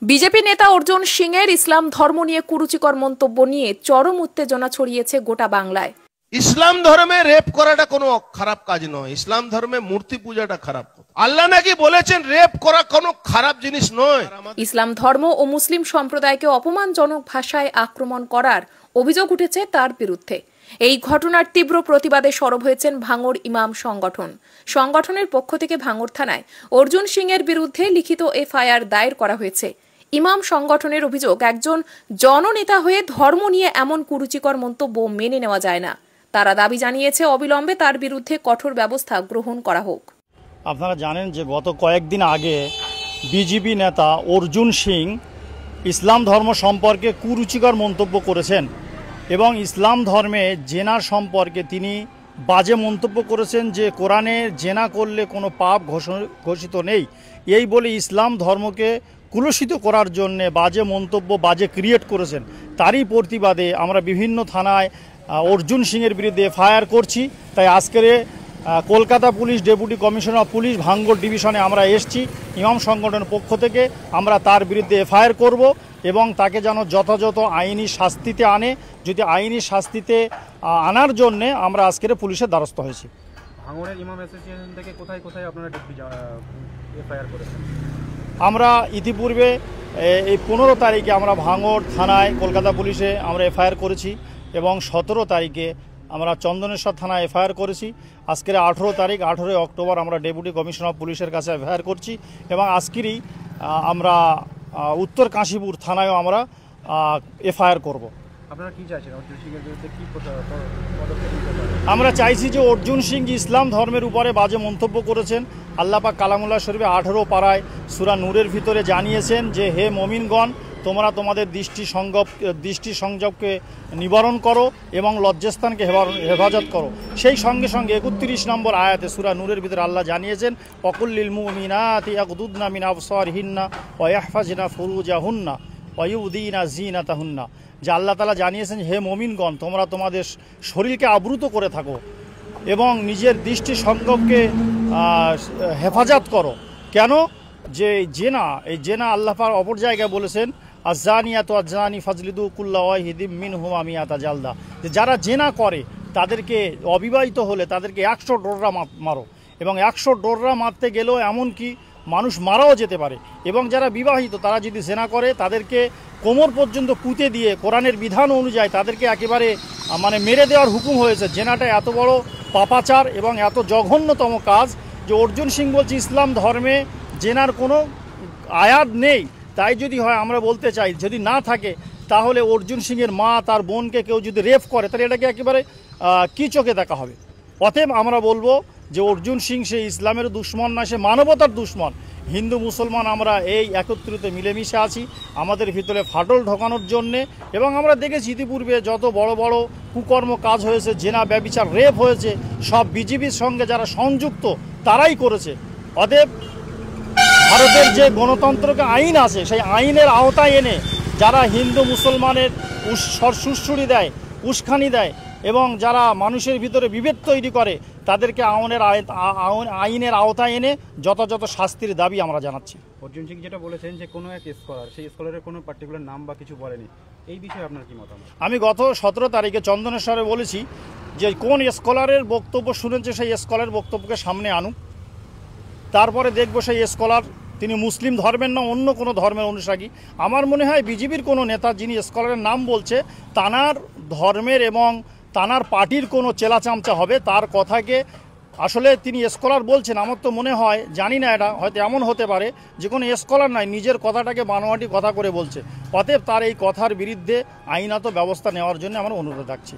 BJP নেতা অর্জুন সিংয়ের ইসলাম ধর্ম নিয়ে কুরুচিকর মন্তব্য নিয়ে চরম উত্তেজনা ছড়িয়েছে গোটা বাংলায়। ইসলাম ধর্মে রেপ করাটা কোনো খারাপ কাজ নয়। ইসলাম ধর্মে মূর্তি পূজাটা খারাপ। আল্লাহ নাকি বলেছেন রেপ করা কোনো খারাপ জিনিস নয়। ইসলাম ধর্ম ও মুসলিম সম্প্রদায়কে অপমানজনক ভাষায় আক্রমণ করার অভিযোগ উঠেছে তার বিরুদ্ধে। এই ঘটনার তীব্র প্রতিবাদে সরব হয়েছেন ভাঙড় ইমাম সংগঠন। সংগঠনের পক্ষ থেকে ভাঙড় থানায় অর্জুন সিংয়ের বিরুদ্ধে লিখিত এফআইআর দায়ের করা হয়েছে। ইমাম সংগঠনের অভিযোগ, একজন জননেতা হয়ে ধর্ম নিয়ে এমন কুরুচিকর মন্তব্য মেনে নেওয়া যায় না। তারা দাবি জানিয়েছে অবিলম্বে তার বিরুদ্ধে কঠোর ব্যবস্থা গ্রহণ করা হোক। আপনারা জানেন যে গত কয়েকদিন আগে বিজেপি নেতা অর্জুন সিং ইসলাম ধর্ম সম্পর্কে কুরুচিকর মন্তব্য করেছেন এবং ইসলাম ধর্মে জেনার সম্পর্কে তিনি বাজে মন্তব্য করেছেন যে কোরআনে জেনা করলে কোনো পাপ ঘোষিত নেই। এই বলে ইসলাম ধর্মকে কুলুষিত করার জন্যে বাজে মন্তব্য বাজে ক্রিয়েট করেছেন। তারই প্রতিবাদে আমরা বিভিন্ন থানায় অর্জুন সিংয়ের বিরুদ্ধে এফআইআর করছি। তাই আজকের Kolkata police deputy commissioner police ভাঙড় ডিভিশনে আমরা এসছি। ইমাম সংগঠনের পক্ষ থেকে আমরা তার বিরুদ্ধে এফআইআর করব এবং তাকে যেন যথাযথ আইনি শাস্তিতে আনে। যদি আইনি শাস্তিতে আনার জন্যে আমরা আজকের পুলিশের দ্বারস্থ হয়েছি। ভাঙড়ের ইমাম অ্যাসোসিয়েশন থেকে কোথায় কোথায় আপনারা এফআইআর করেছেন? আমরা ইতিপূর্বে এই 15 তারিখে আমরা ভাঙড় থানায় কলকাতা পুলিশে আমরা এফআইআর করেছি এবং 17 তারিখে আমরা চন্দনেশ্বর থানায় এফআইআর করেছি। আজকের 18 তারিখ 18 অক্টোবর আমরা ডেপুটি কমিশনার পুলিশের কাছে এফআইআর করছি এবং আজকেরই আমরা উত্তর কাশীপুর থানায়ও আমরা এফআইআর করব। আপনারা কি চাইছেন অর্জুন সিংয়ের বিরুদ্ধে কি আমরা চাইছি যে অর্জুন সিং ইসলাম ধর্মের উপরে বাজে মন্তব্য করেছেন। আল্লাহ পাক কালামুল্লাহ শরীফে 18 পারায় সূরা নূরের ভিতরে জানিয়েছেন যে হে মুমিনগণ, তোমরা তোমাদের দৃষ্টি সংযোগকে নিবারণ করো এবং লজ্জাস্থানকে হেফাজত করো। সেই সঙ্গে সঙ্গে 31 নম্বর আয়াতে সূরা নূরের ভিতরে আল্লাহ জানিয়েছেন ওয়াকুল্লিল মুমিনাতি ইয়াগুদুদনা মিন আবসারিহিন্না ওয়া ইয়াহফাজনা ফুরুজাহুন্না ওয়া ইউদিনা জিনাতাহুন্না। যে আল্লাহ তাআলা জানিয়েছেন হে মুমিনগণ, তোমরা তোমাদের শরীরকে আবৃত করে থাকো এবং নিজের দৃষ্টি সংযোগকে হেফাজত করো। কেন? যে এই জেনা আল্লাহ পাক অপর জায়গায় বলেছেন আযানিয়াতু আযানি ফাজলিদু কুল্লা ওয়াহিদিম মিনহুমা মিয়াতা জালদা। যে যারা জেনা করে তাদেরকে অবিবাহিত হলে তাদেরকে 100 ডোররা মারো এবং 100 ডোররা মারতে গেলেও এমনকি মানুষ মারাও যেতে পারে। এবং যারা বিবাহিত তারা যদি জেনা করে তাদেরকে কোমর পর্যন্ত পুঁতে দিয়ে কোরআনের বিধান অনুযায়ী তাদেরকে একেবারে মেরে দেওয়ার হুকুম হয়েছে। জেনাটা এত বড় পাপাচার এবং এত জঘন্যতম কাজ যে অর্জুন সিং বলছে ইসলাম ধর্মে জেনার কোনো আয়াত নেই। তাই যদি হয় আমরা বলতে চাই যদি না থাকে তাহলে অর্জুন সিংয়ের মা তার বোনকে কেউ যদি রেপ করে তাহলে এটাকে একেবারে কী চোখে দেখা হবে। অতএব আমরা বলবো যে অর্জুন সিং সে ইসলামের দুশ্মন না, সে মানবতার দুশ্মন। হিন্দু মুসলমান আমরা এই একত্রিত মিলেমিশে আছি আমাদের ভিতরে ফাটল ঢোকানোর জন্যে। এবং আমরা দেখেছি ইতিপূর্বে যত বড় বড় কুকর্ম কাজ হয়েছে, জেনা ব্যভিচার রেপ হয়েছে, সব বিজেপির সঙ্গে যারা সংযুক্ত তারাই করেছে। অতএব ভারতের যে গণতন্ত্রকে আইন আছে সেই আইনের আওতায় এনে যারা হিন্দু মুসলমানের সুরসুরি দেয়, উস্কানি দেয় এবং যারা মানুষের ভিতরে বিভেদ তৈরি করে তাদেরকে আইনের আওতায় এনে যথাযথ শাস্তির দাবি আমরা জানাচ্ছি। অর্জুন সিং যেটা বলেছেন যে কোনো এক স্কলার, সেই স্কলারের কোনো পার্টিকুলার নাম বা কিছু বলেনি, এই বিষয়ে আপনার কি মতামত? আমি গত 17 তারিখে চন্দনেশ্বরে বলেছি যে কোন স্কলারের বক্তব্য শুনেছে সেই স্কলারের বক্তব্যকে সামনে আনুক, তারপরে দেখব সেই স্কলার তিনি মুসলিম ধর্মের না অন্য কোনো ধর্মের অনুসারী। আমার মনে হয় বিজেপির কোনো নেতা যিনি স্কলারের নাম বলছে তানার ধর্মের এবং তানার পার্টির কোনো চেলাচামচা হবে। তার কথাকে আসলে তিনি স্কলার বলছেন, আমার তো মনে হয়, জানি না, এটা হয়তো এমন হতে পারে যে কোনো স্কলার নাই, নিজের কথাটাকে বানোয়াটি কথা করে বলছে। অতএব তার এই কথার বিরুদ্ধে আইনত ব্যবস্থা নেওয়ার জন্য আমরা অনুরোধ রাখছি।